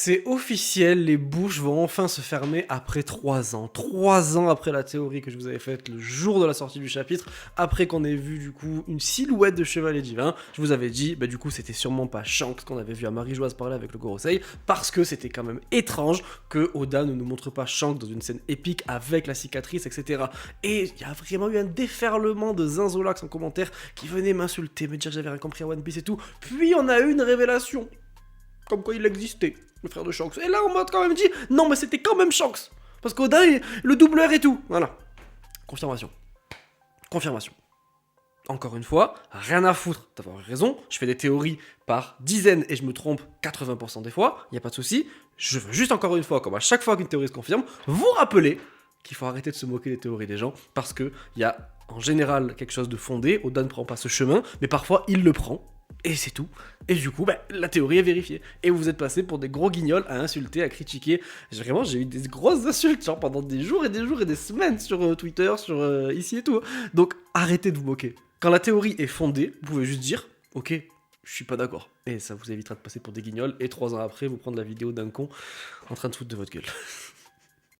C'est officiel, les bouches vont enfin se fermer après 3 ans. 3 ans après la théorie que je vous avais faite le jour de la sortie du chapitre, après qu'on ait vu du coup une silhouette de chevalier divin, je vous avais dit, du coup c'était sûrement pas Shanks qu'on avait vu à Marie-Joise parler avec le Gorosei, parce que c'était quand même étrange que Oda ne nous montre pas Shanks dans une scène épique avec la cicatrice, etc. Et il y a vraiment eu un déferlement de Zinzolax en commentaire qui venait m'insulter, me dire que j'avais rien compris à One Piece et tout. Puis on a eu une révélation, comme quoi il existait, le frère de Shanks. Et là, on m'a quand même dit, non, mais c'était quand même Shanks. Parce qu'Oda, le doubleur et tout. Voilà. Confirmation. Confirmation. Encore une fois, rien à foutre d'avoir raison. Je fais des théories par dizaines et je me trompe 80% des fois. Il n'y a pas de souci. Je veux juste encore une fois, comme à chaque fois qu'une théorie se confirme, vous rappeler qu'il faut arrêter de se moquer des théories des gens. Parce qu'il y a en général quelque chose de fondé. Oda ne prend pas ce chemin, mais parfois il le prend. Et c'est tout. Et du coup, la théorie est vérifiée. Et vous êtes passé pour des gros guignols à insulter, à critiquer. J'ai eu des grosses insultes, genre pendant des jours et des jours et des semaines sur Twitter, sur ici et tout. Donc arrêtez de vous moquer. Quand la théorie est fondée, vous pouvez juste dire, ok, je suis pas d'accord. Et ça vous évitera de passer pour des guignols. Et 3 ans après, vous prendre la vidéo d'un con en train de foutre de votre gueule.